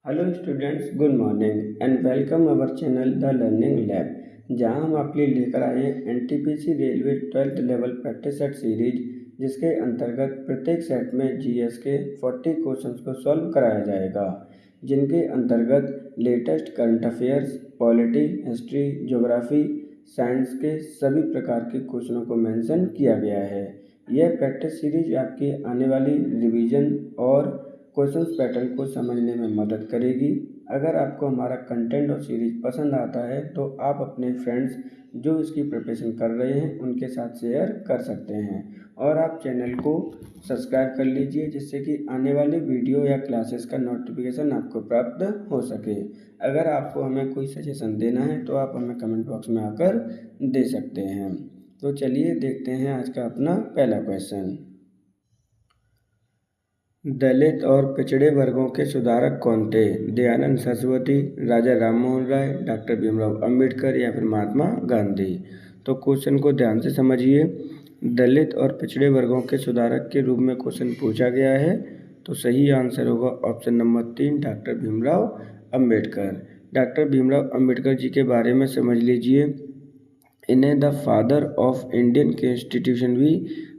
Hello students, good morning and welcome our channel the learning lab, जहां हम आपके लिए लेकर आए हैं NTPC railway 12th level practice set series, जिसके अंतर्गत प्रत्येक सेट में जीएस के 40 क्वेश्चंस को सॉल्व कराया जाएगा, जिनके अंतर्गत latest current affairs, polity, history, geography, science के सभी प्रकार के क्वेश्चनों को मेंशन किया गया है। यह प्रैक्टिस सीरीज आपके आने वाली रिवीजन और क्वेश्चंस पैटर्न को समझने में मदद करेगी। अगर आपको हमारा कंटेंट और सीरीज पसंद आता है तो आप अपने फ्रेंड्स जो इसकी प्रिपरेशन कर रहे हैं उनके साथ शेयर कर सकते हैं, और आप चैनल को सब्सक्राइब कर लीजिए, जिससे कि आने वाले वीडियो या क्लासेस का नोटिफिकेशन आपको प्राप्त हो सके। अगर आपको हमें कोई सजेशन देना है तो आप हमें कमेंट बॉक्स में आकर दे सकते हैं। तो चलिए देखते हैं आज का अपना पहला क्वेश्चन। दलित और पिछड़े वर्गों के सुधारक कौन थे? दयानंद सरस्वती, राजा राममोहन राय, डॉक्टर भीमराव अंबेडकर या फिर महात्मा गांधी। तो क्वेश्चन को ध्यान से समझिए। दलित और पिछड़े वर्गों के सुधारक के रूप में क्वेश्चन पूछा गया है, तो सही आंसर होगा option number 3, doctor Bhimrao Ambedkar. Doctor Bhimrao Ambedkar ji के बारे में समझ लीजिए। इन्हें the father of Indian constitution भी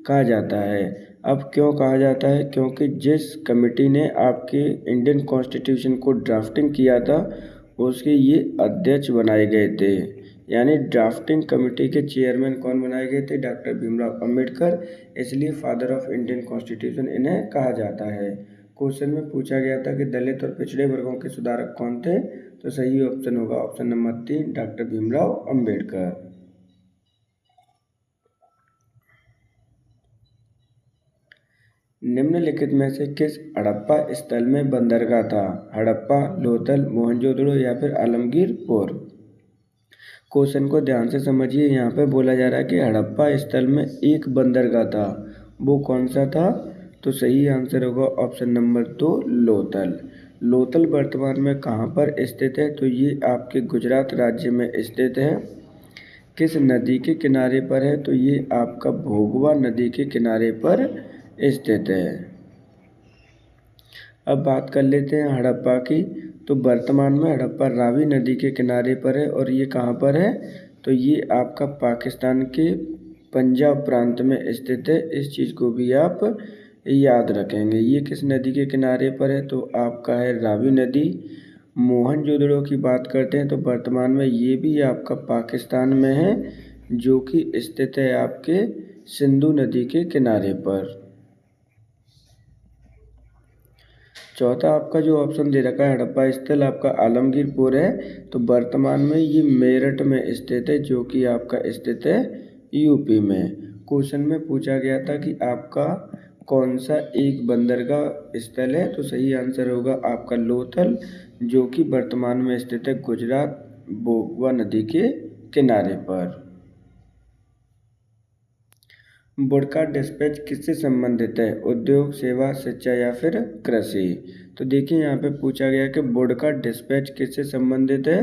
कहा जाता है। अब क्यों कहा जाता है? क्योंकि जिस कमेटी ने आपके इंडियन कॉन्स्टिट्यूशन को ड्राफ्टिंग किया था, उसके ये अध्यक्ष बनाए गए थे। यानी ड्राफ्टिंग कमेटी के चेयरमैन कौन बनाए गए थे? डॉक्टर भीमराव अंबेडकर। इसलिए फादर ऑफ इंडियन कॉन्स्टिट्यूशन इन्हें कहा जाता है। क्वेश्चन में पूछा गया था कि दलित और पिछड़े वर्गों के सुधारक कौन थे, तो सही ऑप्शन होगा option number 3, doctor Bhimrao Ambedkar. निम्नलिखित में से किस हड़प्पा स्थल में बंदरगाह था? हड़प्पा, लोथल, मोहनजोदड़ो या फिर आलमगीरपुर। क्वेश्चन को ध्यान से समझिए। यहाँ पे बोला जा रहा है कि हड़प्पा स्थल में एक बंदरगाह था, वो कौन सा था? तो सही आंसर होगा ऑप्शन नंबर 2, लोथल। लोथल वर्तमान में कहाँ पर स्थित है? तो ये आपके गुजरात राज्य में स्थित है। किस नदी के किनारे पर है? तो ये आपका भोगवा नदी के किनारे पर स्थित है। अब बात कर लेते हैं हड़प्पा की। तो वर्तमान में हड़प्पा रावी नदी के किनारे पर है, और ये कहाँ पर है? तो ये आपका पाकिस्तान के पंजाब प्रांत में स्थित है। इस चीज़ को भी आप याद रखेंगे। ये किस नदी के किनारे पर है? तो आपका है रावी नदी। मोहनजोदड़ो की बात करते हैं तो वर्तमान में ये भी आपका पाकिस्तान में है, जो कि स्थित है आपके सिंधु नदी के किनारे पर। चौथा आपका जो ऑप्शन दे रखा है हड़प्पा स्थल, आपका आलमगीरपुर है। तो वर्तमान में ये मेरठ में स्थित है, जो कि आपका स्थित है यूपी में। क्वेश्चन में पूछा गया था कि आपका कौन सा एक बंदरगाह स्थल है? तो सही आंसर होगा आपका लोथल, जो कि वर्तमान में स्थित है गुजरात भोगवा नदी के किनारे पर। बुड़का डिस्पैच किससे संबंधित है? उद्योग, सेवा, शिक्षा या फिर कृषि। तो देखिए यहाँ पे पूछा गया कि बुड़का डिस्पैच किससे संबंधित है?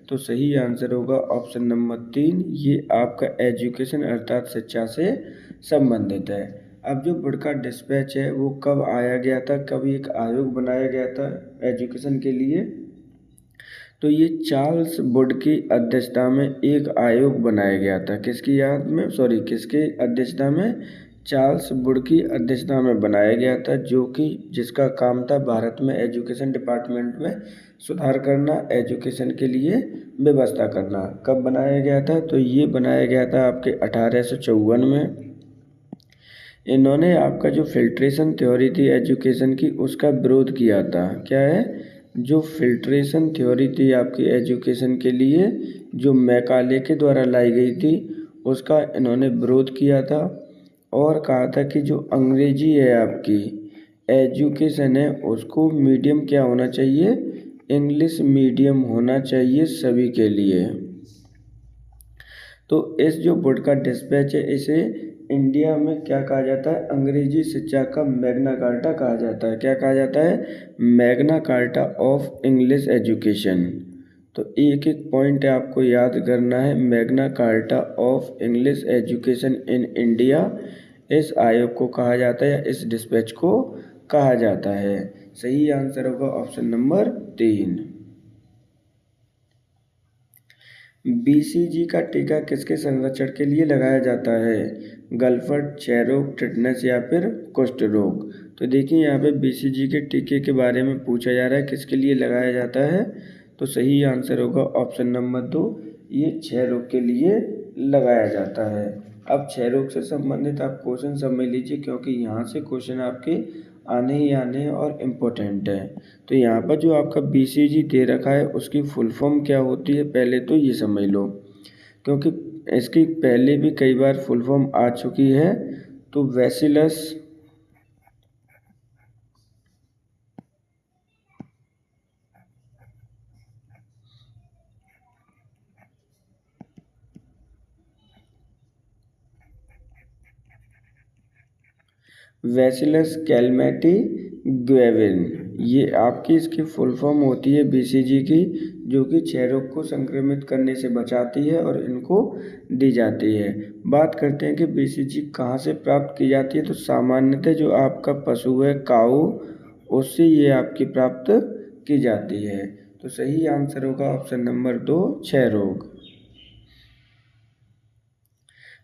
तो सही आंसर होगा ऑप्शन नंबर 3, ये आपका एजुकेशन अर्थात शिक्षा से संबंधित है। अब जो बुड़का डिस्पैच है वो कब आया गया था, कब एक आयोग बनाया गया था एजुकेशन के लिए? तो ये चार्ल्स वुड की अध्यक्षता में एक आयोग बनाया गया था। किसकी अध्यक्षता में? चार्ल्स वुड की अध्यक्षता में बनाया गया था, जो कि जिसका काम था भारत में एजुकेशन डिपार्टमेंट में सुधार करना, एजुकेशन के लिए व्यवस्था करना। कब बनाया गया था? तो ये बनाया गया था आपके 1854 में। इन्होंने आपका जो फिल्ट्रेशन थ्योरी थी एजुकेशन की, उसका विरोध किया था। क्या है? जो फिल्ट्रेशन थ्योरी थी आपकी एजुकेशन के लिए, जो मैकाले के द्वारा लाई गई थी, उसका इन्होंने विरोध किया था, और कहा था कि जो अंग्रेजी है आपकी एजुकेशन है, उसको मीडियम क्या होना चाहिए? इंग्लिश मीडियम होना चाहिए सभी के लिए। तो इस जो वुड का डिस्पैच है, इसे इंडिया में क्या कहा जाता है? अंग्रेजी शिक्षा का मैग्ना कार्टा कहा जाता है। क्या कहा जाता है? Magna carta of English education. तो एक एक पॉइंट आपको याद करना है। Magna carta of English education in India, इस आयोग को कहा जाता है या इस डिस्पैच को कहा जाता है। सही आंसर होगा ऑप्शन नंबर 3। BCG का टीका किसके संरक्षण के लिए लगाया जाता है? गलफट, क्षय रोग, टिटनेस या फिर कुष्ठ रोग। तो देखिए यहाँ पे BCG के टीके के बारे में पूछा जा रहा है, किसके लिए लगाया जाता है? तो सही आंसर होगा ऑप्शन नंबर 2, ये क्षय रोग के लिए लगाया जाता है। अब क्षय रोग से संबंधित आप क्वेश्चन समझ लीजिए, क्योंकि यहाँ से क्वेश्चन आपके आने ही आने हैं और इम्पोर्टेंट है। तो यहाँ पर जो आपका BCG दे रखा है उसकी फुल फॉर्म क्या होती है, पहले तो ये समझ लो, क्योंकि इसकी पहले भी कई बार फुल फॉर्म आ चुकी है। तो वैसिलस कैलमेटी ग्वेविन, ये आपकी इसकी फुल फॉर्म होती है BCG की, जो कि क्षय रोग को संक्रमित करने से बचाती है और इनको दी जाती है। बात करते हैं कि BCG कहाँ से प्राप्त की जाती है। तो सामान्यतः जो आपका पशु है काऊ, उससे ये आपकी प्राप्त की जाती है। तो सही आंसर होगा ऑप्शन नंबर 2, क्षय रोग।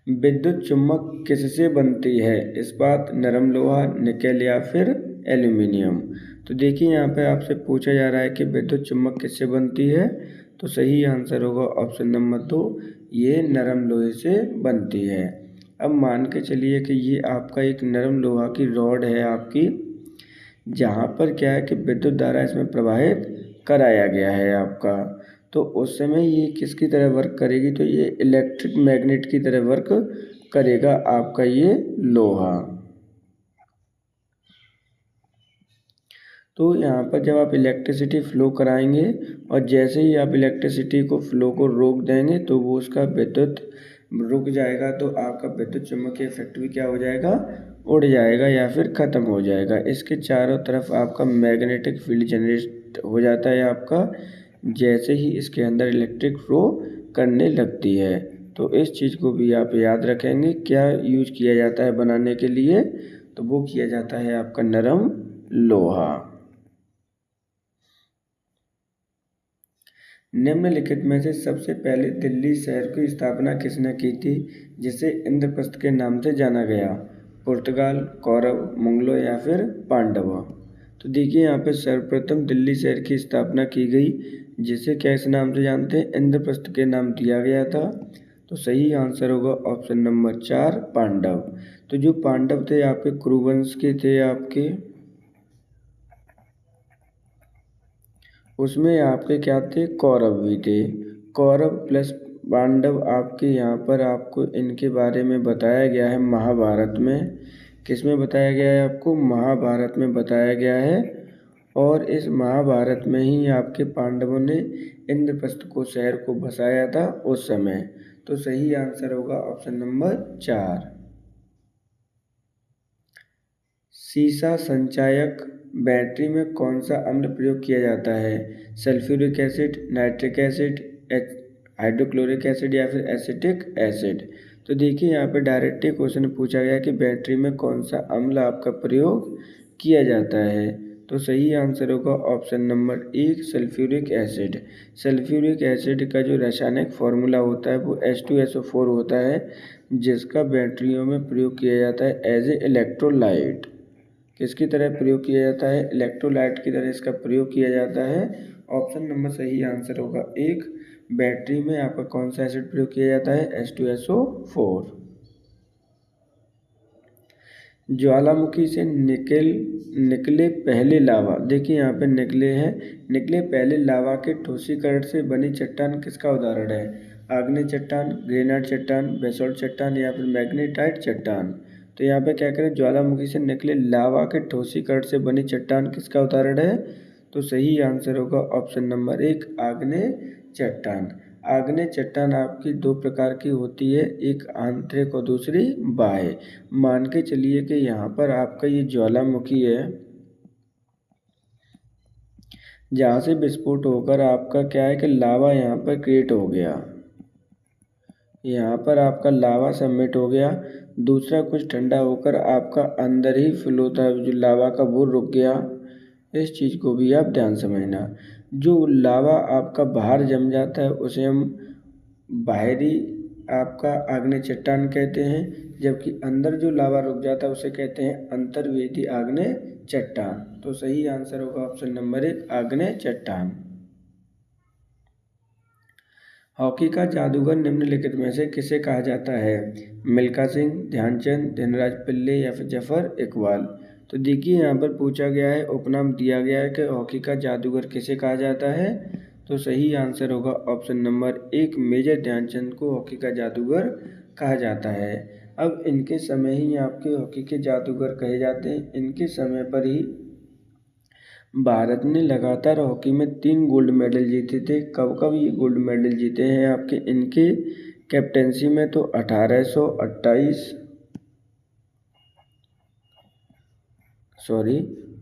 विद्युत चुम्बक किससे बनती है? इस्पात, नरम लोहा, निकेल या फिर एल्यूमीनियम। तो देखिए यहाँ पे आपसे पूछा जा रहा है कि विद्युत चुम्बक किससे बनती है। तो सही आंसर होगा ऑप्शन नंबर 2, ये नरम लोहे से बनती है। अब मान के चलिए कि ये आपका एक नरम लोहा की रॉड है आपकी, जहाँ पर क्या है कि विद्युत धारा इसमें प्रवाहित कराया गया है आपका। तो उस समय ये किसकी तरह वर्क करेगी? तो ये इलेक्ट्रिक मैग्नेट की तरह वर्क करेगा आपका ये लोहा। तो यहाँ पर जब आप इलेक्ट्रिसिटी फ्लो कराएंगे और जैसे ही आप इलेक्ट्रिसिटी को फ्लो को रोक देंगे तो वो उसका विद्युत रुक जाएगा, तो आपका विद्युत चुम्बकीय इफेक्ट भी क्या हो जाएगा, उड़ जाएगा या फिर ख़त्म हो जाएगा। इसके चारों तरफ आपका मैग्नेटिक फील्ड जनरेट हो जाता है आपका, जैसे ही इसके अंदर इलेक्ट्रिक फ्लो करने लगती है। तो इस चीज़ को भी आप याद रखेंगे, क्या यूज किया जाता है बनाने के लिए, तो वो किया जाता है आपका नरम लोहा। निम्नलिखित में से सबसे पहले दिल्ली शहर की स्थापना किसने की थी, जिसे इंद्रप्रस्थ के नाम से जाना गया? पुर्तगाल, कौरव, मुगलों या फिर पांडव। तो देखिए यहाँ पे सर्वप्रथम दिल्ली शहर की स्थापना की गई, जिसे किस नाम से जानते हैं, इंद्रप्रस्थ के नाम दिया गया था। तो सही आंसर होगा ऑप्शन नंबर 4, पांडव। तो जो पांडव थे आपके कुरुवंश के थे आपके, उसमें आपके क्या थे, कौरव भी थे। कौरव प्लस पांडव आपके यहाँ पर आपको इनके बारे में बताया गया है महाभारत में। किस में बताया गया है आपको? महाभारत में बताया गया है। और इस महाभारत में ही आपके पांडवों ने इंद्रप्रस्थ को शहर को बसाया था उस समय। तो सही आंसर होगा ऑप्शन नंबर 4। सीसा संचायक बैटरी में कौन सा अम्ल प्रयोग किया जाता है? Sulphuric acid, nitric acid, hydrochloric acid या फिर एसिटिक एसिड। तो देखिए यहाँ पे डायरेक्टली क्वेश्चन पूछा गया कि बैटरी में कौन सा अम्ल आपका प्रयोग किया जाता है। तो सही आंसर होगा option number 1, sulphuric acid. Sulphuric acid का जो रासायनिक फार्मूला होता है वो H2SO4 होता है, जिसका बैटरियों में प्रयोग किया जाता है एज ए इलेक्ट्रोलाइट। किसकी तरह प्रयोग किया जाता है? इलेक्ट्रोलाइट की तरह इसका प्रयोग किया जाता है। ऑप्शन नंबर सही आंसर होगा 1, बैटरी में आपका कौन सा एसिड प्रयोग किया जाता है? H2SO4। ज्वालामुखी से निकले पहले लावा, देखिए यहाँ पे निकले पहले लावा के ठोसीकरण से बनी चट्टान किसका उदाहरण है? आग्नेय चट्टान, ग्रेनाइट चट्टान, बेसोल्ट चट्टान या फिर मैग्नेटाइट चट्टान। तो यहाँ पे क्या करें, ज्वालामुखी से निकले लावा के ठोसीकरण से बनी चट्टान किसका उदाहरण है? तो सही आंसर होगा ऑप्शन नंबर 1, आग्नेय चट्टान। आग्नेय चट्टान आपकी दो प्रकार की होती है, एक आंतरिक और दूसरी बाह्य। मान के चलिए कि यहाँ पर आपका ये ज्वालामुखी है, जहाँ से विस्फोट होकर आपका क्या है कि लावा यहाँ पर क्रिएट हो गया, यहाँ पर आपका लावा सबमिट हो गया। दूसरा कुछ ठंडा होकर आपका अंदर ही फ्लो था जो लावा का वो रुक गया। इस चीज़ को भी आप ध्यान समझना। जो लावा आपका बाहर जम जाता है उसे हम बाहरी आपका आग्नेय चट्टान कहते हैं, जबकि अंदर जो लावा रुक जाता है उसे कहते हैं अंतर्वेदी आग्नेय चट्टान। तो सही आंसर होगा ऑप्शन नंबर 1 आग्नेय चट्टान। हॉकी का जादूगर निम्नलिखित में से किसे कहा जाता है? मिल्खा सिंह, ध्यानचंद, धनराज पिल्ले या फिर जफर इकबाल। तो देखिए यहाँ पर पूछा गया है, उपनाम दिया गया है कि हॉकी का जादूगर किसे कहा जाता है। तो सही आंसर होगा ऑप्शन नंबर 1 मेजर ध्यानचंद को हॉकी का जादूगर कहा जाता है। अब इनके समय ही आपके हॉकी के जादूगर कहे जाते हैं। इनके समय पर ही भारत ने लगातार हॉकी में 3 गोल्ड मेडल जीते थे। कब कब ये गोल्ड मेडल जीते हैं आपके इनके कैप्टेंसी में? तो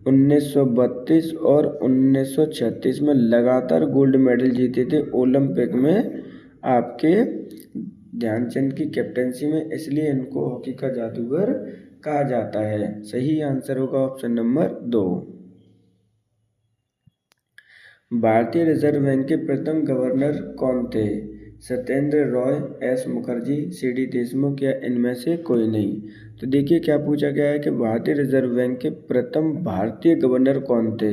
1932 और 1936 में लगातार गोल्ड मेडल जीते थे ओलंपिक में आपके ध्यानचंद की कैप्टेंसी में, इसलिए इनको हॉकी का जादूगर कहा जाता है। सही आंसर होगा ऑप्शन नंबर 2। भारतीय रिजर्व बैंक के प्रथम गवर्नर कौन थे? Satyendra Roy, S Mukherjee, C D. देशमुख या इनमें से कोई नहीं। तो देखिए क्या पूछा गया है कि भारतीय रिजर्व बैंक के प्रथम भारतीय गवर्नर कौन थे।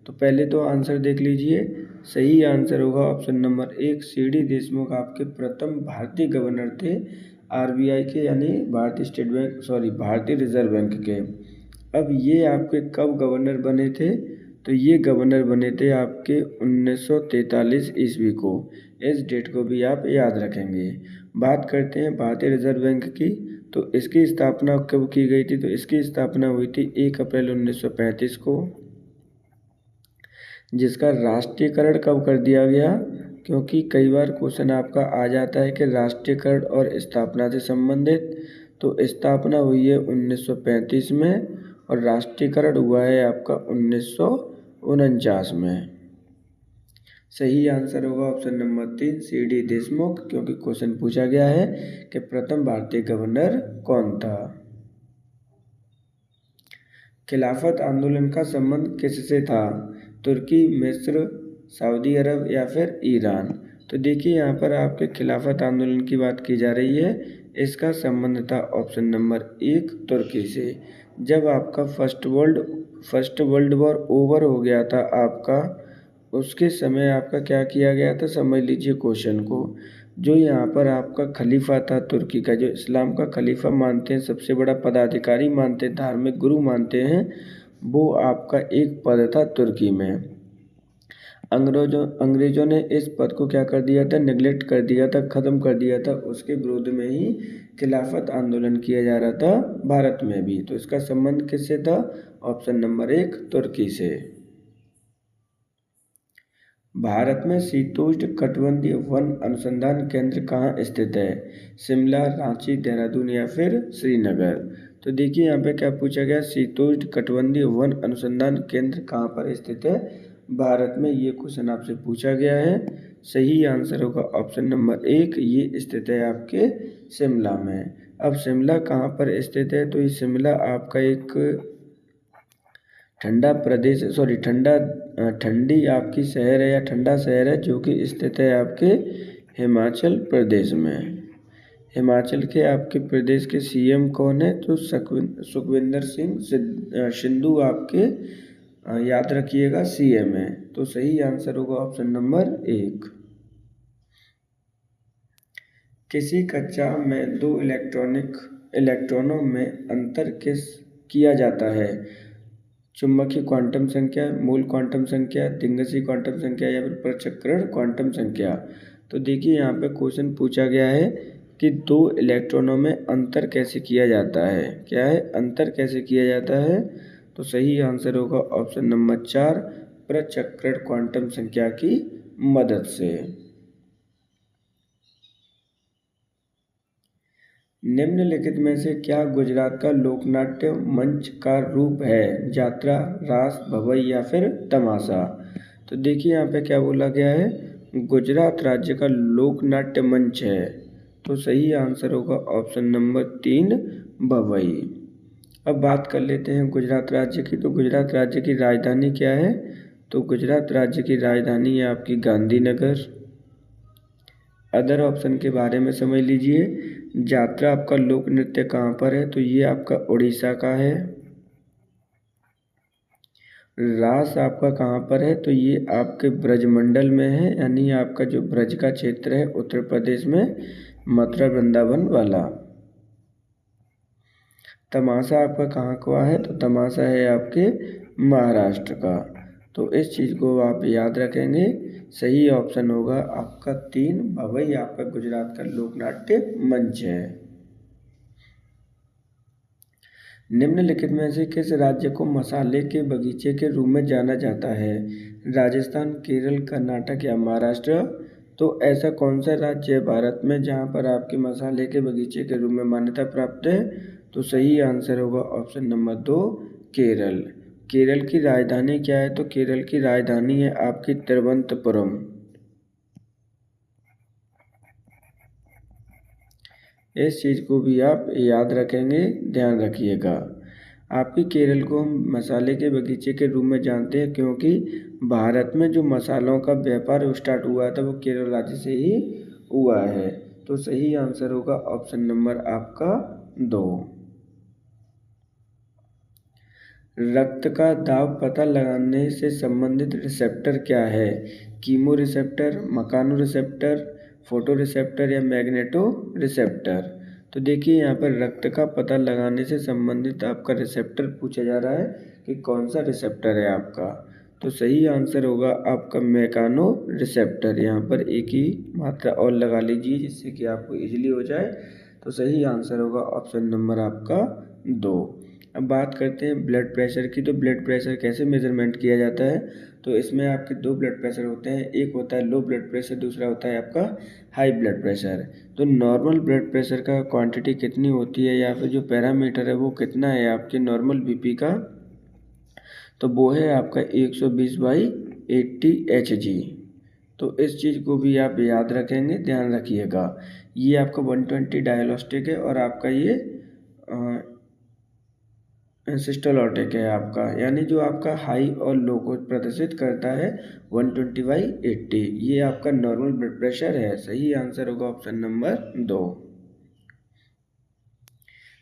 तो पहले तो आंसर देख लीजिए। सही आंसर होगा ऑप्शन नंबर 1 सी.डी. देशमुख आपके प्रथम भारतीय गवर्नर थे आरबीआई के, यानी भारतीय रिजर्व बैंक के। अब ये आपके कब गवर्नर बने थे? तो ये गवर्नर बने थे आपके 1943 ईस्वी को। इस डेट को भी आप याद रखेंगे। बात करते हैं भारतीय रिजर्व बैंक की। तो इसकी स्थापना कब की गई थी? तो इसकी स्थापना हुई थी 1 अप्रैल 1935 को। जिसका राष्ट्रीयकरण कब कर दिया गया? क्योंकि कई बार क्वेश्चन आपका आ जाता है कि राष्ट्रीयकरण और स्थापना से संबंधित। तो स्थापना हुई है 1935 में और राष्ट्रीयकरण हुआ है आपका 1949 में। सही आंसर होगा ऑप्शन नंबर 3 सी.डी. देशमुख, क्योंकि क्वेश्चन पूछा गया है कि प्रथम भारतीय गवर्नर कौन था। खिलाफत आंदोलन का संबंध किससे था? तुर्की, मिस्र, सऊदी अरब या फिर ईरान। तो देखिए यहाँ पर आपके खिलाफत आंदोलन की बात की जा रही है। इसका संबंध था ऑप्शन नंबर 1 तुर्की से। जब आपका फर्स्ट वर्ल्ड वॉर ओवर हो गया था आपका, उसके समय आपका क्या किया गया था, समझ लीजिए क्वेश्चन को। जो यहाँ पर आपका खलीफा था तुर्की का, जो इस्लाम का खलीफा मानते हैं, सबसे बड़ा पदाधिकारी मानते हैं, धार्मिक गुरु मानते हैं, वो आपका एक पद था तुर्की में। अंग्रेजों ने इस पद को क्या कर दिया था, नेग्लेक्ट कर दिया था, ख़त्म कर दिया था। उसके विरोध में ही खिलाफत आंदोलन किया जा रहा था भारत में भी। तो इसका संबंध किससे था? ऑप्शन नंबर 1 तुर्की से। भारत में शीतोष्ण कटिबंधीय वन अनुसंधान केंद्र कहाँ स्थित है? शिमला, रांची, देहरादून या फिर श्रीनगर। तो देखिए यहाँ पे क्या पूछा गया, शीतोष्ण कटिबंधीय वन अनुसंधान केंद्र कहाँ पर स्थित है भारत में, ये क्वेश्चन आपसे पूछा गया है। सही आंसर होगा ऑप्शन नंबर 1, ये स्थित है आपके शिमला में। अब शिमला कहाँ पर स्थित है? तो ये शिमला आपका एक ठंडी आपकी शहर है या ठंडा शहर है, जो कि स्थित है आपके हिमाचल प्रदेश में। हिमाचल के आपके प्रदेश के सीएम कौन है? तो सुखविंदर सिंह सिद्धू आपके याद रखिएगा सीएम है। तो सही आंसर होगा ऑप्शन नंबर 1। किसी कक्षा में 2 इलेक्ट्रॉनों में अंतर किया जाता है? चुंबकीय क्वांटम संख्या, मूल क्वांटम संख्या, दिंगसी क्वांटम संख्या या फिर पृथक्करण क्वांटम संख्या। तो देखिए यहाँ पे क्वेश्चन पूछा गया है कि 2 इलेक्ट्रॉनों में अंतर कैसे किया जाता है। क्या है? अंतर कैसे किया जाता है? तो सही आंसर होगा ऑप्शन नंबर 4 पृथक्करण क्वांटम संख्या की मदद से। निम्नलिखित में से क्या गुजरात का लोकनाट्य मंच का रूप है? यात्रा, रास, भवई या फिर तमाशा। तो देखिए यहाँ पे क्या बोला गया है, गुजरात राज्य का लोकनाट्य मंच है। तो सही आंसर होगा ऑप्शन नंबर 3 भवई। अब बात कर लेते हैं गुजरात राज्य की। तो गुजरात राज्य की राजधानी क्या है? तो गुजरात राज्य की राजधानी है आपकी गांधीनगर। अदर ऑप्शन के बारे में समझ लीजिए। जात्रा आपका लोक नृत्य कहाँ पर है? तो ये आपका उड़ीसा का है। रास आपका कहाँ पर है? तो ये आपके ब्रजमंडल में है, यानी आपका जो ब्रज का क्षेत्र है उत्तर प्रदेश में, मथुरा वृंदावन वाला। तमाशा आपका कहाँ का है? तो तमाशा है आपके महाराष्ट्र का। तो इस चीज़ को आप याद रखेंगे। सही ऑप्शन होगा आपका 3, भवई आपका गुजरात का लोकनाट्य मंच है। निम्नलिखित में से किस राज्य को मसाले के बगीचे के रूप में जाना जाता है? राजस्थान, केरल, कर्नाटक या महाराष्ट्र? तो ऐसा कौन सा राज्य है भारत में जहाँ पर आपके मसाले के बगीचे के रूप में मान्यता प्राप्त है? तो सही आंसर होगा ऑप्शन नंबर 2, केरल। केरल की राजधानी क्या है? तो केरल की राजधानी है आपकी तिरुवनंतपुरम। इस चीज़ को भी आप याद रखेंगे, ध्यान रखिएगा। आपकी केरल को हम मसाले के बगीचे के रूप में जानते हैं क्योंकि भारत में जो मसालों का व्यापार स्टार्ट हुआ था वो केरल राज्य से ही हुआ है। तो सही आंसर होगा ऑप्शन नंबर आपका 2। रक्त का दाब पता लगाने से संबंधित रिसेप्टर क्या है? कीमो रिसेप्टर, मकानो रिसेप्टर, फोटो रिसेप्टर या मैग्नेटो रिसेप्टर? तो देखिए यहाँ पर रक्त का पता लगाने से संबंधित आपका रिसेप्टर पूछा जा रहा है कि कौन सा रिसेप्टर है आपका। तो सही आंसर होगा आपका मैकानो रिसेप्टर। यहाँ पर एक ही मात्रा और लगा लीजिए जिससे कि आपको इजीली हो जाए। तो सही आंसर होगा ऑप्शन नंबर आपका 2। अब बात करते हैं ब्लड प्रेशर की। तो ब्लड प्रेशर कैसे मेजरमेंट किया जाता है? तो इसमें आपके 2 ब्लड प्रेशर होते हैं, एक होता है लो ब्लड प्रेशर, दूसरा होता है आपका हाई ब्लड प्रेशर। तो नॉर्मल ब्लड प्रेशर का क्वांटिटी कितनी होती है या फिर जो पैरामीटर है वो कितना है आपके नॉर्मल बीपी का? तो वो है आपका 120/80 Hg। तो इस चीज़ को भी आप याद रखेंगे, ध्यान रखिएगा। ये आपका 120 डायलिस्टिक है और आपका ये सिस्टोलॉटिक है आपका, यानी जो आपका हाई और लो को प्रदर्शित करता है 120/80। ये आपका नॉर्मल ब्लड प्रेशर है। सही आंसर होगा ऑप्शन नंबर 2।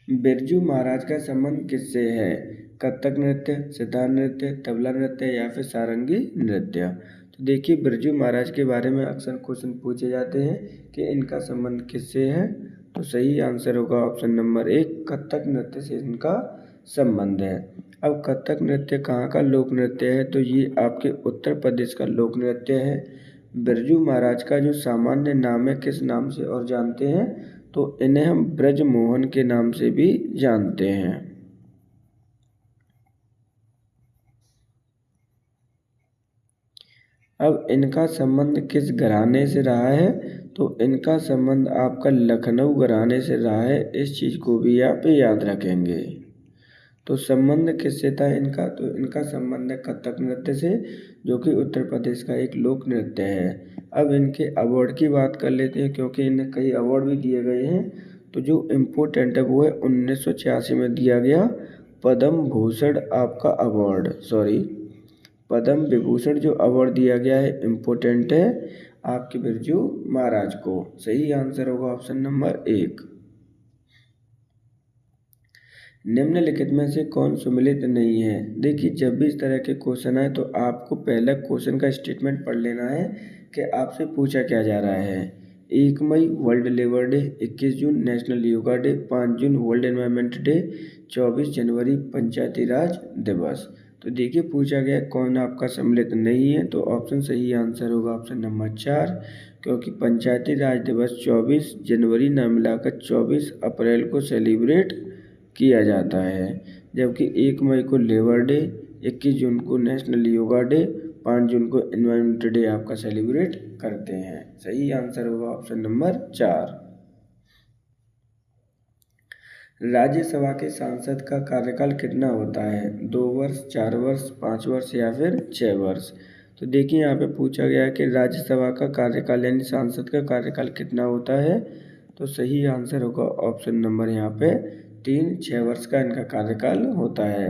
बिरजू महाराज का संबंध किससे है? कथक नृत्य, सितार नृत्य, तबला नृत्य या फिर सारंगी नृत्य? तो देखिए बिरजू महाराज के बारे में अक्सर क्वेश्चन पूछे जाते हैं कि इनका संबंध किससे है। तो सही आंसर होगा ऑप्शन नंबर 1, कथक नृत्य से इनका संबंध है। अब कथक नृत्य कहाँ का लोक नृत्य है? तो ये आपके उत्तर प्रदेश का लोक नृत्य है। बिरजू महाराज का जो सामान्य नाम है किस नाम से और जानते हैं? तो इन्हें हम ब्रजमोहन के नाम से भी जानते हैं। अब इनका संबंध किस घराने से रहा है? तो इनका संबंध आपका लखनऊ घराने से रहा है। इस चीज़ को भी आप याद रखेंगे। तो संबंध किससे था इनका? तो इनका संबंध है कथक नृत्य से, जो कि उत्तर प्रदेश का एक लोक नृत्य है। अब इनके अवार्ड की बात कर लेते हैं क्योंकि इन्हें कई अवार्ड भी दिए गए हैं। तो जो इम्पोर्टेंट है वो है 1986 में दिया गया पद्म भूषण आपका अवार्ड, पद्म विभूषण जो अवार्ड दिया गया है इम्पोर्टेंट है आपके बिरजू महाराज को। सही आंसर होगा ऑप्शन नंबर 1। निम्नलिखित में से कौन सुमेलित नहीं है? देखिए जब भी इस तरह के क्वेश्चन आए तो आपको पहला क्वेश्चन का स्टेटमेंट पढ़ लेना है कि आपसे पूछा क्या जा रहा है। 1 मई वर्ल्ड लेबर डे, 21 जून national yoga day, 5 June world environment day, 24 जनवरी पंचायती राज दिवस। तो देखिए पूछा गया कौन आपका सम्मिलित नहीं है। तो ऑप्शन सही आंसर होगा ऑप्शन नंबर 4, क्योंकि पंचायती राज दिवस 24 जनवरी न मिलाकर 24 अप्रैल को सेलिब्रेट किया जाता है, जबकि 1 मई को लेबर डे, 21 जून को नेशनल योगा डे, 5 जून को एनवायरनमेंट डे आपका सेलिब्रेट करते हैं। सही आंसर होगा ऑप्शन नंबर 4। राज्यसभा के सांसद का कार्यकाल कितना होता है? 2 वर्ष, 4 वर्ष, 5 वर्ष या फिर 6 वर्ष? तो देखिए यहाँ पे पूछा गया है कि राज्यसभा का कार्यकाल यानी सांसद का कार्यकाल कितना होता है। तो सही आंसर होगा ऑप्शन नंबर यहाँ पे 6 वर्ष का इनका कार्यकाल होता है।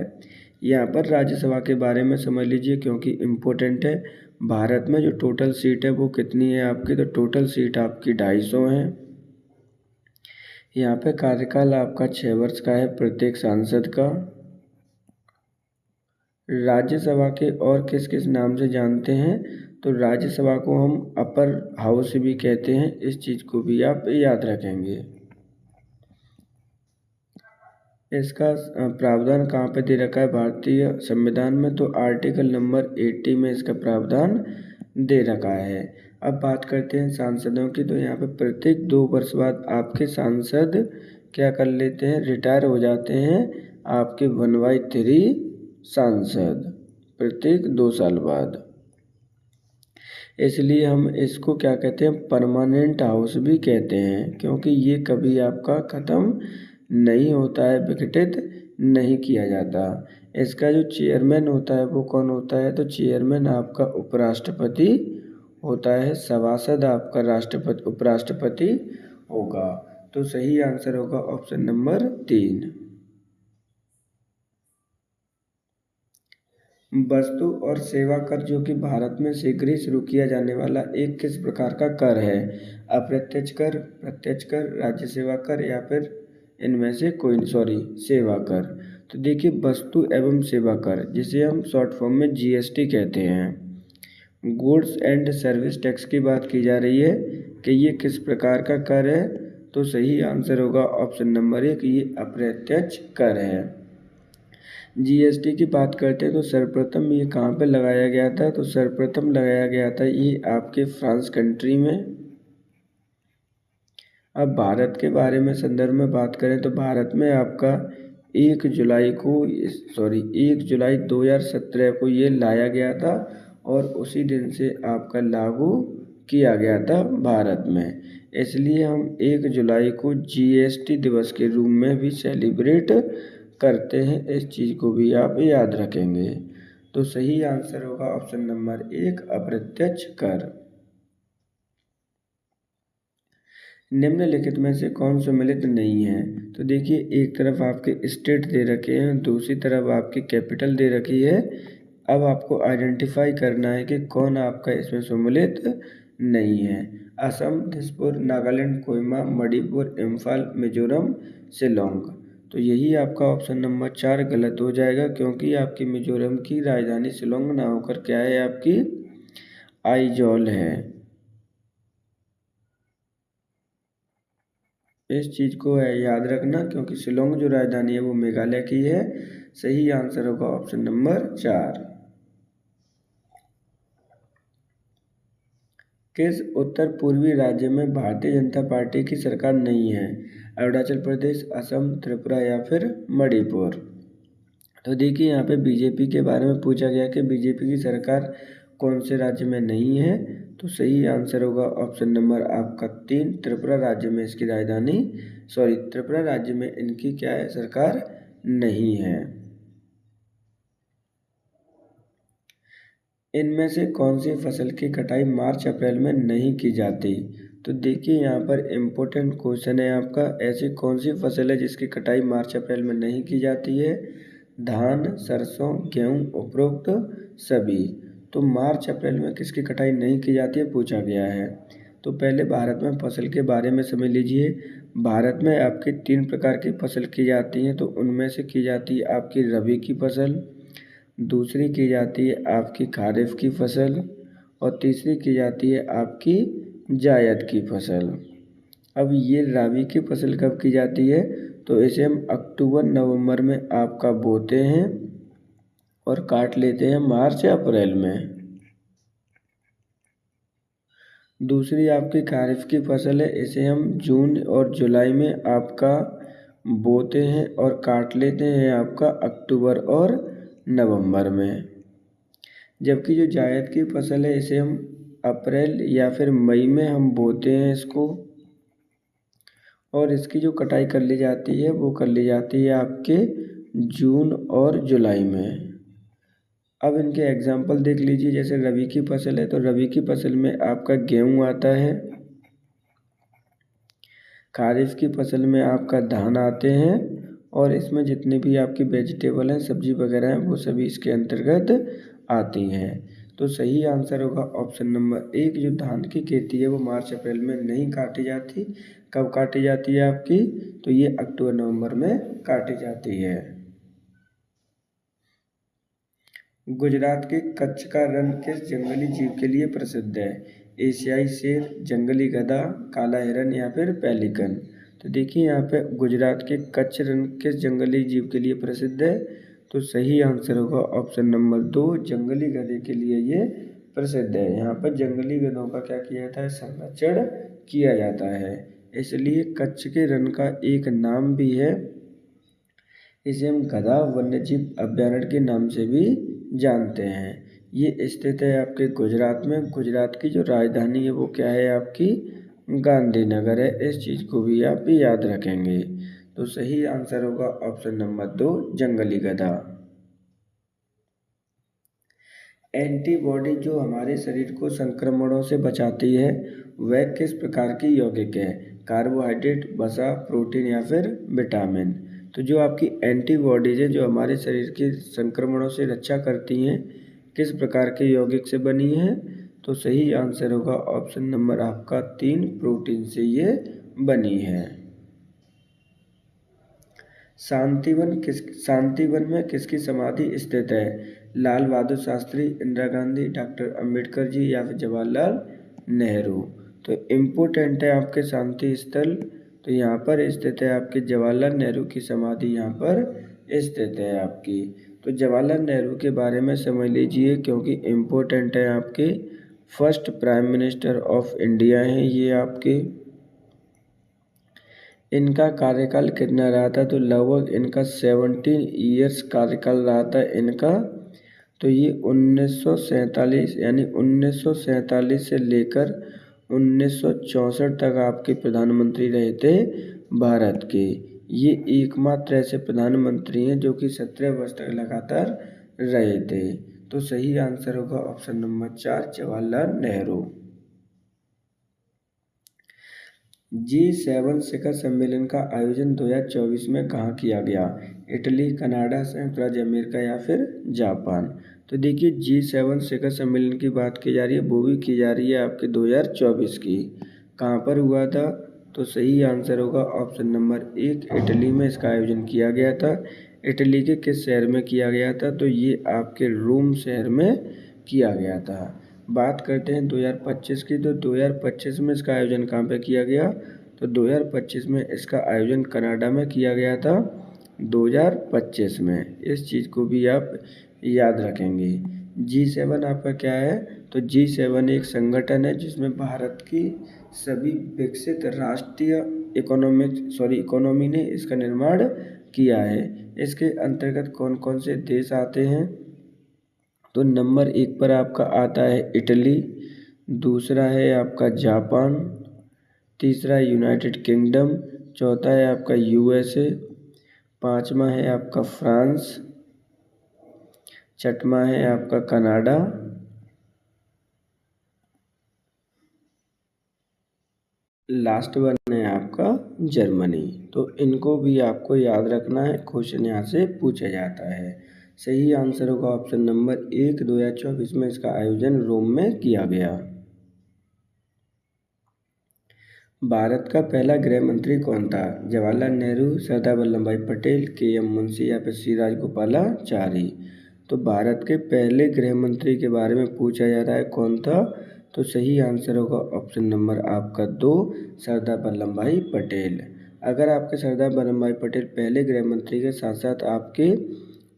यहाँ पर राज्यसभा के बारे में समझ लीजिए क्योंकि इम्पोर्टेंट है। भारत में जो टोटल सीट है वो कितनी है आपकी, तो टोटल सीट आपकी 250 है। यहाँ पे कार्यकाल आपका 6 वर्ष का है प्रत्येक सांसद का। राज्यसभा के और किस किस नाम से जानते हैं, तो राज्यसभा को हम अपर हाउस भी कहते हैं, इस चीज़ को भी आप याद रखेंगे। इसका प्रावधान कहाँ पे दे रखा है भारतीय संविधान में, तो आर्टिकल नंबर 80 में इसका प्रावधान दे रखा है। अब बात करते हैं सांसदों की, तो यहाँ पे प्रत्येक 2 वर्ष बाद आपके सांसद क्या कर लेते हैं, रिटायर हो जाते हैं। आपके 1/3 सांसद प्रत्येक 2 साल बाद, इसलिए हम इसको क्या कहते हैं, परमानेंट हाउस भी कहते हैं, क्योंकि ये कभी आपका ख़त्म नहीं होता है, विघटित नहीं किया जाता। इसका जो चेयरमैन होता है वो कौन होता है, तो चेयरमैन आपका उपराष्ट्रपति होता है, सभासद आपका राष्ट्रपति उपराष्ट्रपति होगा। तो सही आंसर होगा ऑप्शन नंबर 3। वस्तु और सेवा कर जो कि भारत में शीघ्र ही शुरू किया जाने वाला एक किस प्रकार का कर है, अप्रत्यक्ष कर, प्रत्यक्ष कर, राज्य सेवा कर या फिर इनमें से कोई सेवा कर। तो देखिए वस्तु एवं सेवा कर, जिसे हम शॉर्ट फॉर्म में GST कहते हैं, गुड्स एंड सर्विस टैक्स की बात की जा रही है कि ये किस प्रकार का कर है, तो सही आंसर होगा ऑप्शन नंबर 1, ये अप्रत्यक्ष कर है। GST की बात करते हैं तो सर्वप्रथम ये कहाँ पे लगाया गया था, तो सर्वप्रथम लगाया गया था ये आपके फ्रांस कंट्री में। अब भारत के बारे में संदर्भ में बात करें तो भारत में आपका 1 जुलाई 2017 को ये लाया गया था और उसी दिन से आपका लागू किया गया था भारत में। इसलिए हम 1 जुलाई को GST दिवस के रूप में भी सेलिब्रेट करते हैं, इस चीज़ को भी आप याद रखेंगे। तो सही आंसर होगा ऑप्शन नंबर 1, अप्रत्यक्ष कर। निम्नलिखित में से कौन सम्मिलित नहीं है, तो देखिए एक तरफ आपके स्टेट दे रखे हैं, दूसरी तरफ आपकी कैपिटल दे रखी है। अब आपको आइडेंटिफाई करना है कि कौन आपका इसमें सम्मिलित नहीं है। असम, दिसपुर, नागालैंड, कोहिमा, मणिपुर, इम्फाल, मिजोरम, शिलोंग। तो यही आपका ऑप्शन नंबर 4 गलत हो जाएगा, क्योंकि आपकी मिजोरम की राजधानी शिलोंग ना होकर क्या है, आपकी आइजॉल है। इस चीज़ को याद रखना, क्योंकि शिलोंग जो राजधानी है वो मेघालय की है। सही आंसर होगा ऑप्शन नंबर 4। किस उत्तर पूर्वी राज्य में भारतीय जनता पार्टी की सरकार नहीं है, अरुणाचल प्रदेश, असम, त्रिपुरा या फिर मणिपुर। तो देखिए यहाँ पे बीजेपी के बारे में पूछा गया कि बीजेपी की सरकार कौन से राज्य में नहीं है, तो सही आंसर होगा ऑप्शन नंबर आपका 3, त्रिपुरा राज्य में इसकी राजधानी त्रिपुरा राज्य में इनकी क्या है, सरकार नहीं है। इनमें से कौन सी फसल की कटाई मार्च अप्रैल में नहीं की जाती, तो देखिए यहाँ पर इम्पोर्टेंट क्वेश्चन है आपका, ऐसी कौन सी फसल है जिसकी कटाई मार्च अप्रैल में नहीं की जाती है। धान, सरसों, गेहूँ, उपरोक्त सभी। तो मार्च अप्रैल में किसकी कटाई नहीं की जाती है पूछा गया है। तो पहले भारत में फसल के बारे में समझ लीजिए। भारत में आपकी 3 प्रकार की फसल की जाती हैं, तो उनमें से की जाती है आपकी रबी की फसल, दूसरी की जाती है आपकी खारिफ की फसल और तीसरी की जाती है आपकी जायद की फसल। अब ये रबी की फसल कब की जाती है, तो इसे हम अक्टूबर नवंबर में आपका बोते हैं और काट लेते हैं मार्च या अप्रैल में। दूसरी आपकी खारिफ की फसल है, इसे हम जून और जुलाई में आपका बोते हैं और काट लेते हैं आपका अक्टूबर और नवंबर में। जबकि जो जायद की फसल है इसे हम अप्रैल या फिर मई में हम बोते हैं इसको, और इसकी जो कटाई कर ली जाती है वो कर ली जाती है आपके जून और जुलाई में। अब इनके एग्जाम्पल देख लीजिए, जैसे रबी की फसल है तो रबी की फसल में आपका गेहूँ आता है, खारिफ की फसल में आपका धान आते हैं और इसमें जितने भी आपकी वेजिटेबल हैं, सब्जी वगैरह हैं, वो सभी इसके अंतर्गत आती हैं। तो सही आंसर होगा ऑप्शन नंबर 1, जो धान की खेती है वो मार्च अप्रैल में नहीं काटी जाती। कब काटी जाती है आपकी? तो ये अक्टूबर नवंबर में काटी जाती है। गुजरात के कच्छ का रण किस जंगली जीव के लिए प्रसिद्ध है? एशियाई शेर, जंगली गधा, काला हिरन या फिर पेलिकन? तो देखिए यहाँ पे गुजरात के कच्छ रण किस जंगली जीव के लिए प्रसिद्ध है? तो सही आंसर होगा ऑप्शन नंबर 2, जंगली गधे के लिए ये प्रसिद्ध है। यहाँ पर जंगली गधों का क्या किया जाता है? संरक्षण किया जाता है, इसलिए कच्छ के रण का एक नाम भी है। इसे हम गधा वन्यजीव अभयारण्य के नाम से भी जानते हैं। ये स्थित है आपके गुजरात में। गुजरात की जो राजधानी है वो क्या है आपकी? गांधीनगर है। इस चीज़ को भी आप याद रखेंगे। तो सही आंसर होगा ऑप्शन नंबर 2, जंगली गधा। एंटीबॉडी जो हमारे शरीर को संक्रमणों से बचाती है वह किस प्रकार की यौगिक है? कार्बोहाइड्रेट, वसा, प्रोटीन या फिर विटामिन? तो जो आपकी एंटीबॉडीज है जो हमारे शरीर के संक्रमणों से रक्षा करती हैं, किस प्रकार के यौगिक से बनी है? तो सही आंसर होगा ऑप्शन नंबर आपका 3, प्रोटीन से ये बनी है। शांतिवन में किसकी समाधि स्थित है? लाल बहादुर शास्त्री, इंदिरा गांधी, डॉक्टर अंबेडकर जी या फिर जवाहरलाल नेहरू? तो इम्पोर्टेंट है आपके शांति स्थल। तो यहाँ पर स्थित है आपके जवाहरलाल नेहरू की समाधि, यहाँ पर स्थित है आपकी। तो जवाहरलाल नेहरू के बारे में समझ लीजिए क्योंकि इम्पोर्टेंट है आपके। First prime minister of India हैं ये आपके। इनका कार्यकाल कितना रहा था? तो लगभग इनका 17 ईयर्स कार्यकाल रहा था इनका। तो ये 1947 यानी 1947 से लेकर 1964 तक आपके प्रधानमंत्री रहे थे भारत के। ये एकमात्र ऐसे प्रधानमंत्री हैं जो कि 17 वर्ष तक लगातार रहे थे। तो सही आंसर होगा option number 4, Jawaharlal Nehru. G7 शिखर सम्मेलन का आयोजन 2024 में कहाँ किया गया? इटली, कनाडा, संयुक्त राज्य अमेरिका या फिर जापान? तो देखिए G7 शिखर सम्मेलन की बात की जा रही है, वो भी की जा रही है आपके 2024 की। कहाँ पर हुआ था? तो सही आंसर होगा ऑप्शन नंबर 1, इटली में इसका आयोजन किया गया था। इटली के किस शहर में किया गया था? तो ये आपके रोम शहर में किया गया था। बात करते हैं 2025 की। तो 2025 में इसका आयोजन कहाँ पे किया गया? तो 2025 में इसका आयोजन कनाडा में किया गया था। 2025 में इस चीज़ को भी आप याद रखेंगे। G7 आपका क्या है? तो G7 एक संगठन है जिसमें भारत की सभी विकसित राष्ट्रीय इकोनॉमी ने इसका निर्माण किया है। इसके अंतर्गत कौन कौन से देश आते हैं? तो नंबर 1 पर आपका आता है इटली, दूसरा है आपका जापान, तीसरा है यूनाइटेड किंगडम, चौथा है आपका USA, पाँचवा है आपका फ्रांस, छठवां है आपका कनाडा, लास्ट वन है आपका जर्मनी। तो इनको भी आपको याद रखना है, क्वेश्चन यहाँ से पूछा जाता है। सही आंसर होगा ऑप्शन नंबर 1, 2024 में इसका आयोजन रोम में किया गया। भारत का पहला गृह मंत्री कौन था? जवाहरलाल नेहरू, सरदार वल्लभ भाई पटेल, KM मुंशी या फिर श्री राजगोपालाचारी? तो भारत के पहले गृह मंत्री के बारे में पूछा जा रहा है, कौन था? तो सही आंसर होगा ऑप्शन नंबर आपका 2, सरदार वल्लभ भाई पटेल। अगर आपके सरदार वल्लभ भाई पटेल पहले गृह मंत्री के साथ साथ आपके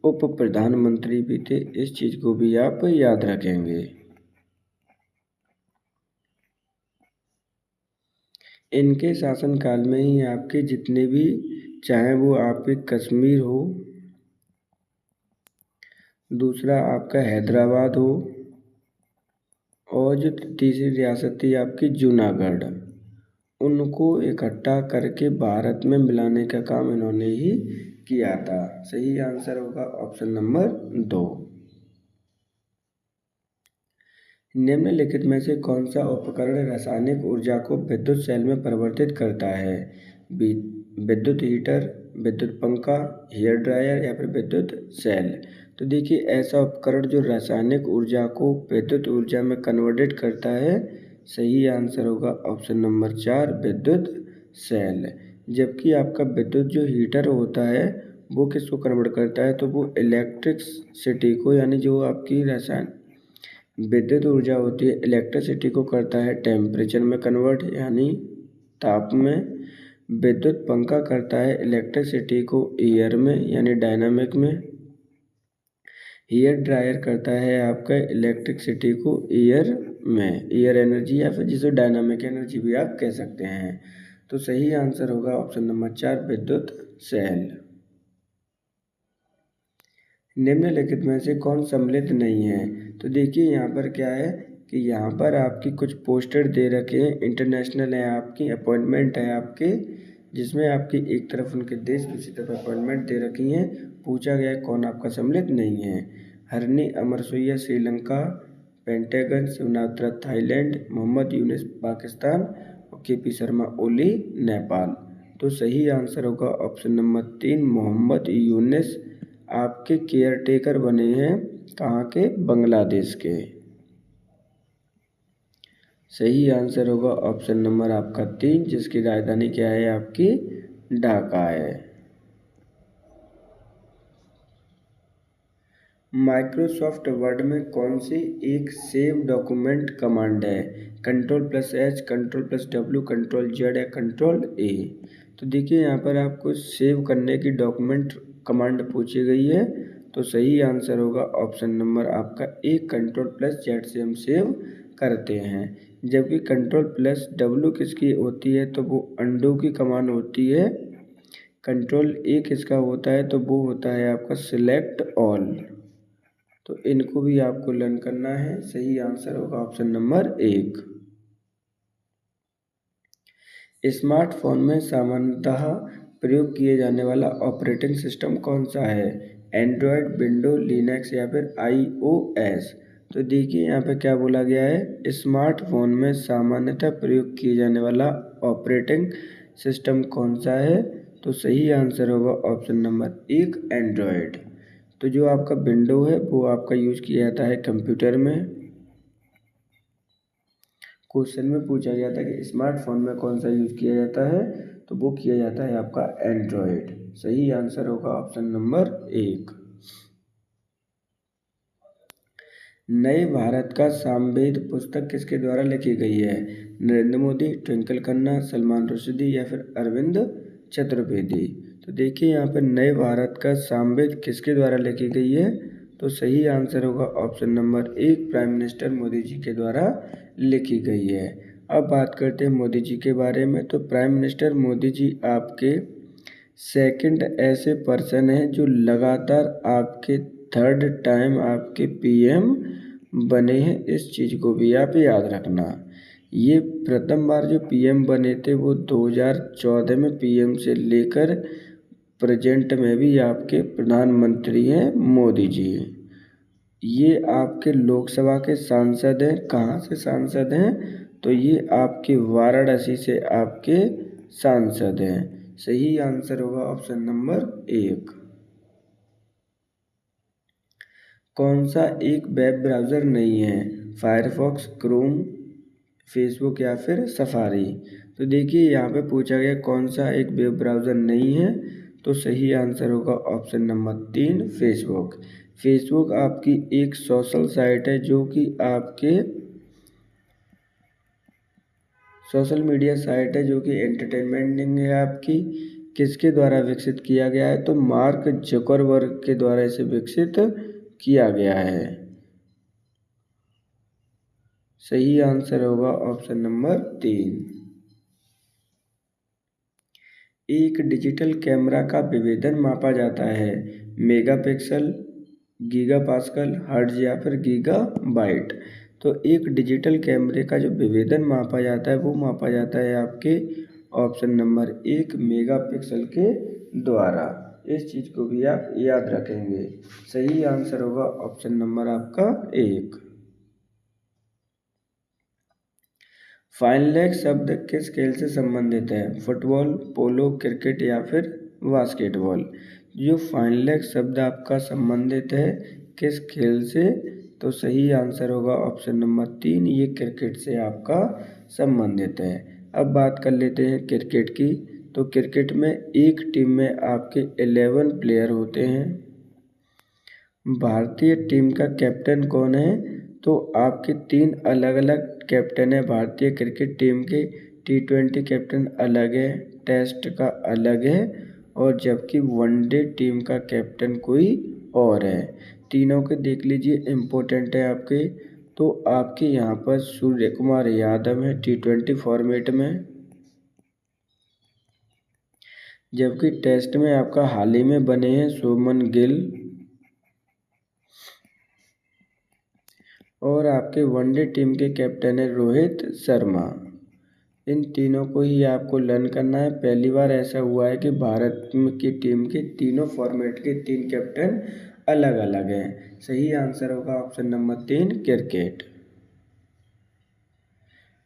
उप प्रधानमंत्री भी थे, इस चीज़ को भी आप याद रखेंगे। इनके शासनकाल में ही आपके जितने भी, चाहे वो आपके कश्मीर हो, दूसरा आपका हैदराबाद हो, और जो तीसरी रियासत थी आपकी जूनागढ़, उनको इकट्ठा करके भारत में मिलाने का काम इन्होंने ही किया था। सही आंसर होगा ऑप्शन नंबर 2। निम्नलिखित में से कौन सा उपकरण रासायनिक ऊर्जा को विद्युत सेल में परिवर्तित करता है? विद्युत हीटर, विद्युत पंखा, हेयर ड्रायर या फिर विद्युत सेल। तो देखिए ऐसा उपकरण जो रासायनिक ऊर्जा को विद्युत ऊर्जा में कन्वर्टेड करता है, सही आंसर होगा ऑप्शन नंबर 4 विद्युत सेल। जबकि आपका विद्युत जो हीटर होता है वो किसको कन्वर्ट करता है, तो वो इलेक्ट्रिसिटी को, यानी जो आपकी रसायन विद्युत ऊर्जा होती है इलेक्ट्रिसिटी को करता है टेम्परेचर में कन्वर्ट, यानी ताप में। विद्युत पंखा करता है इलेक्ट्रिसिटी को एयर में, यानी डायनामिक में। हेयर ड्रायर करता है आपका इलेक्ट्रिसिटी को एयर में, एयर एनर्जी या फिर जिसे डायनामिक एनर्जी भी आप कह सकते हैं। तो सही आंसर होगा ऑप्शन नंबर 4 विद्युत सेल। निम्नलिखित में से कौन सम्मिलित नहीं है, तो देखिए यहाँ पर क्या है कि यहाँ पर आपकी कुछ पोस्टर दे रखे हैं, इंटरनेशनल है आपकी, अपॉइंटमेंट है आपके, जिसमें आपकी एक तरफ उनके देश दूसरी तरफ अपॉइंटमेंट दे रखी हैं। पूछा गया है कौन आपका सम्मिलित नहीं है। हरनी अमरसुइया श्रीलंका, पेंटागन शिवनात्रा थाईलैंड, मोहम्मद यूनिस पाकिस्तान और के.पी. शर्मा ओली नेपाल। तो सही आंसर होगा ऑप्शन नंबर 3 मोहम्मद यूनिस आपके केयर टेकर बने हैं, कहाँ के, बांग्लादेश के। सही आंसर होगा ऑप्शन नंबर आपका 3, जिसकी राजधानी क्या है आपकी, ढाका है। माइक्रोसॉफ्ट वर्ड में कौन सी एक सेव डॉक्यूमेंट कमांड है, Ctrl+H, Ctrl+W, Ctrl+Z या Ctrl+A। तो देखिए यहाँ पर आपको सेव करने की डॉक्यूमेंट कमांड पूछी गई है, तो सही आंसर होगा ऑप्शन नंबर आपका 1 Ctrl+Z से हम सेव करते हैं। जबकि Ctrl+W किसकी होती है, तो वो अंडू की कमांड होती है। Ctrl+A किसका होता है, तो वो होता है आपका सिलेक्ट ऑल। तो इनको भी आपको लर्न करना है। सही आंसर होगा ऑप्शन नंबर 1। स्मार्टफोन में सामान्यतः प्रयोग किए जाने वाला ऑपरेटिंग सिस्टम कौन सा है, एंड्रॉयड, विंडो, लिनक्स या फिर iOS। तो देखिए यहाँ पे क्या बोला गया है, स्मार्टफोन में सामान्यतः प्रयोग किए जाने वाला ऑपरेटिंग सिस्टम कौन सा है, तो सही आंसर होगा ऑप्शन नंबर 1 एंड्रॉयड। तो जो आपका विंडो है वो आपका यूज किया जाता है कंप्यूटर में। क्वेश्चन में पूछा गया था कि स्मार्टफोन में कौन सा यूज किया जाता है, तो वो किया जाता है आपका एंड्रॉयड। सही आंसर होगा ऑप्शन नंबर 1। नए भारत का सामवेद पुस्तक किसके द्वारा लिखी गई है, नरेंद्र मोदी, ट्विंकल खन्ना, सलमान रुश्दी या फिर अरविंद चतुर्वेदी। तो देखिए यहाँ पर नए भारत का सामवेद किसके द्वारा लिखी गई है, तो सही आंसर होगा option number 1 prime minister Modi ji के द्वारा लिखी गई है। अब बात करते हैं मोदी जी के बारे में। तो प्राइम मिनिस्टर मोदी जी आपके सेकंड ऐसे पर्सन हैं जो लगातार आपके थर्ड टाइम आपके पीएम बने हैं। इस चीज़ को भी आप याद रखना। ये प्रथम बार जो पीएम बने थे वो 2014 में पीएम से लेकर प्रेजेंट में भी आपके प्रधानमंत्री हैं मोदी जी। ये आपके लोकसभा के सांसद हैं। कहाँ से सांसद हैं, तो ये आपके वाराणसी से आपके सांसद हैं। सही आंसर होगा ऑप्शन नंबर 1। कौन सा एक वेब ब्राउज़र नहीं है, फायरफॉक्स, क्रोम, फेसबुक या फिर सफारी। तो देखिए यहाँ पे पूछा गया कौन सा एक वेब ब्राउज़र नहीं है, तो सही आंसर होगा ऑप्शन नंबर 3 फेसबुक। फेसबुक आपकी एक सोशल साइट है जो कि आपके सोशल मीडिया साइट है जो कि एंटरटेनमेंटिंग है आपकी। किसके द्वारा विकसित किया गया है, तो मार्क जुकरबर्ग के द्वारा इसे विकसित किया गया है। सही आंसर होगा ऑप्शन नंबर 3। एक डिजिटल कैमरा का विभेदन मापा जाता है, मेगापिक्सल, गीगापास्कल, हर्ट्ज या फिर गीगाबाइट। तो एक डिजिटल कैमरे का जो विभेदन मापा जाता है वो मापा जाता है आपके ऑप्शन नंबर 1 मेगापिक्सल के द्वारा। इस चीज़ को भी आप याद रखेंगे। सही आंसर होगा ऑप्शन नंबर आपका 1। फाइनलैग शब्द किस खेल से संबंधित है, फुटबॉल, पोलो, क्रिकेट या फिर बास्केटबॉल। जो फाइनल लेग शब्द आपका संबंधित है किस खेल से, तो सही आंसर होगा ऑप्शन नंबर 3, ये क्रिकेट से आपका संबंधित है। अब बात कर लेते हैं क्रिकेट की। तो क्रिकेट में एक टीम में आपके 11 प्लेयर होते हैं। भारतीय टीम का कैप्टन कौन है, तो आपके 3 अलग अलग कैप्टन है भारतीय क्रिकेट टीम के। T20 कैप्टन अलग है, टेस्ट का अलग है, और जबकि वनडे टीम का कैप्टन कोई और है। तीनों के देख लीजिए, इम्पोर्टेंट है आपके। तो आपके यहाँ पर सूर्य कुमार यादव है T20 फॉर्मेट में, जबकि टेस्ट में आपका हाल ही में बने हैं शुभमन गिल, और आपके वनडे टीम के कैप्टन है रोहित शर्मा। इन तीनों को ही आपको लर्न करना है। पहली बार ऐसा हुआ है कि भारत की टीम के तीनों फॉर्मेट के 3 कैप्टन अलग अलग हैं। सही आंसर होगा option number 3, cricket.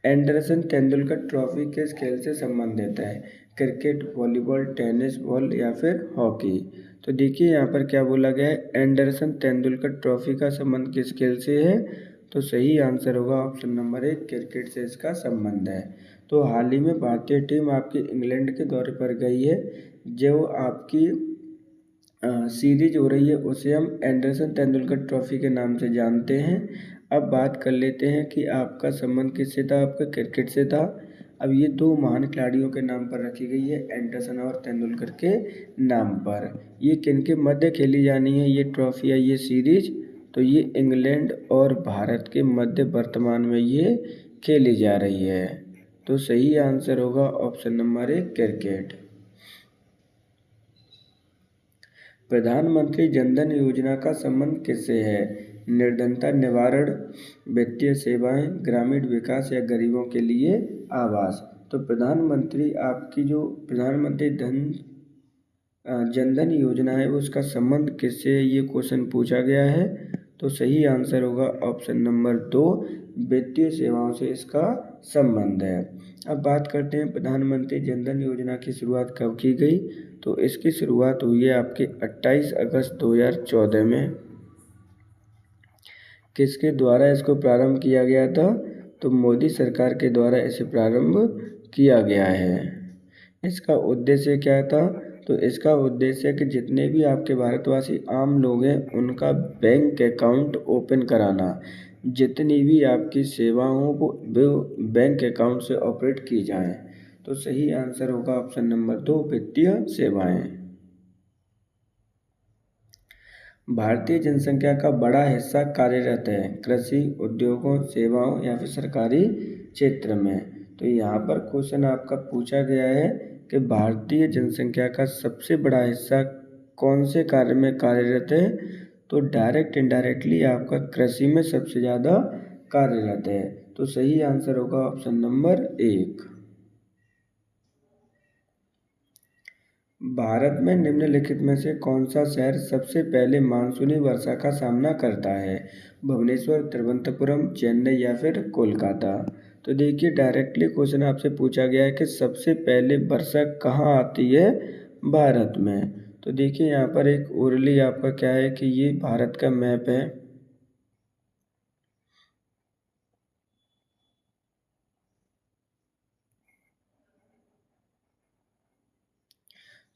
Anderson Tendulkar trophy किस खेल से संबंधित है, क्रिकेट, वॉलीबॉल, टेनिस बॉल या फिर हॉकी। तो देखिए यहाँ पर क्या बोला गया है, एंडरसन तेंदुलकर ट्रॉफी का संबंध किस खेल से है, तो सही आंसर होगा ऑप्शन नंबर 1, क्रिकेट से इसका संबंध है। तो हाल ही में भारतीय टीम आपकी इंग्लैंड के दौरे पर गई है। जो आपकी सीरीज हो रही है उसे हम एंडरसन तेंदुलकर ट्रॉफी के नाम से जानते हैं। अब बात कर लेते हैं कि आपका संबंध किससे था, आपका क्रिकेट से था। अब ये 2 महान खिलाड़ियों के नाम पर रखी गई है, एंडरसन और तेंदुलकर के नाम पर। ये किनके मध्य खेली जानी है ये ट्रॉफी या ये सीरीज, तो ये इंग्लैंड और भारत के मध्य वर्तमान में ये खेली जा रही है। तो सही आंसर होगा ऑप्शन नंबर 1, क्रिकेट। प्रधानमंत्री जनधन योजना का संबंध किससे है, निर्धनता निवारण, वित्तीय सेवाएं, ग्रामीण विकास या गरीबों के लिए आवास। तो प्रधानमंत्री आपकी जो प्रधानमंत्री जनधन योजना है उसका संबंध किससे है, ये क्वेश्चन पूछा गया है। तो सही आंसर होगा ऑप्शन नंबर 2, वित्तीय सेवाओं से इसका संबंध है। अब बात करते हैं प्रधानमंत्री जनधन योजना की शुरुआत कब की गई, तो इसकी शुरुआत हुई है आपके 28 अगस्त 2014 में। किसके द्वारा इसको प्रारंभ किया गया था, तो मोदी सरकार के द्वारा इसे प्रारंभ किया गया है। इसका उद्देश्य क्या था, तो इसका उद्देश्य कि जितने भी आपके भारतवासी आम लोग हैं उनका बैंक अकाउंट ओपन कराना, जितनी भी आपकी सेवा हो वो बैंक अकाउंट से ऑपरेट की जाएं। तो सही आंसर होगा ऑप्शन नंबर 2, वित्तीय सेवाएं। भारतीय जनसंख्या का बड़ा हिस्सा कार्यरत है, कृषि, उद्योगों, सेवाओं या फिर सरकारी क्षेत्र में। तो यहाँ पर क्वेश्चन आपका पूछा गया है कि भारतीय जनसंख्या का सबसे बड़ा हिस्सा कौन से कार्य में कार्यरत है, तो डायरेक्ट इनडायरेक्टली आपका कृषि में सबसे ज़्यादा कार्यरत है। तो सही आंसर होगा ऑप्शन नंबर 1। भारत में निम्नलिखित में से कौन सा शहर सबसे पहले मानसूनी वर्षा का सामना करता है, भुवनेश्वर, तिरुवनंतपुरम, चेन्नई या फिर कोलकाता। तो देखिए डायरेक्टली क्वेश्चन आपसे पूछा गया है कि सबसे पहले वर्षा कहाँ आती है भारत में। तो देखिए यहाँ पर एक ओरली आपका क्या है कि ये भारत का मैप है।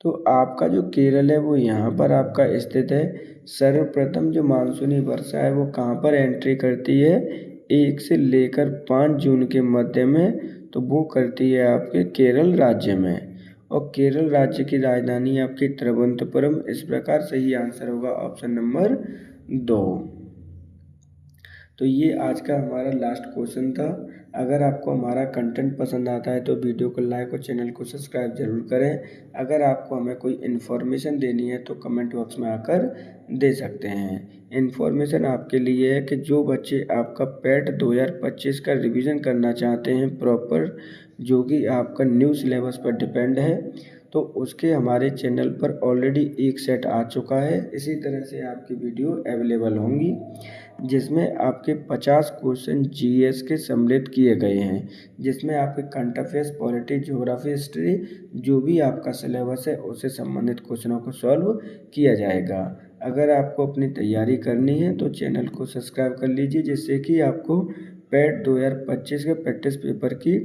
तो आपका जो केरल है वो यहाँ पर आपका स्थित है। सर्वप्रथम जो मानसूनी वर्षा है वो कहाँ पर एंट्री करती है, 1 से लेकर 5 जून के मध्य में, तो वो करती है आपके केरल राज्य में। और केरल राज्य की राजधानी आपकी तिरुवनंतपुरम। इस प्रकार सही आंसर होगा ऑप्शन नंबर 2। तो ये आज का हमारा लास्ट क्वेश्चन था। अगर आपको हमारा कंटेंट पसंद आता है तो वीडियो को लाइक और चैनल को सब्सक्राइब जरूर करें। अगर आपको हमें कोई इन्फॉर्मेशन देनी है तो कमेंट बॉक्स में आकर दे सकते हैं। इन्फॉर्मेशन आपके लिए है कि जो बच्चे आपका पैट 2025 का रिवीजन करना चाहते हैं प्रॉपर, जो कि आपका न्यू सिलेबस पर डिपेंड है, तो उसके हमारे चैनल पर ऑलरेडी एक सेट आ चुका है। इसी तरह से आपकी वीडियो अवेलेबल होंगी। जिसमें आपके 50 क्वेश्चन जीएस के सम्मिलित किए गए हैं, जिसमें आपके current affairs, polity, geography, history जो भी आपका सिलेबस है उससे संबंधित क्वेश्चनों को सॉल्व किया जाएगा। अगर आपको अपनी तैयारी करनी है तो चैनल को सब्सक्राइब कर लीजिए, जिससे कि आपको पेट 2025 के प्रैक्टिस पेपर की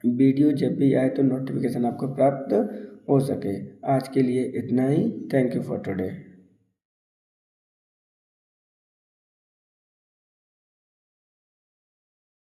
वीडियो जब भी आए तो नोटिफिकेशन आपको प्राप्त हो सके। आज के लिए इतना ही। Thank you for today.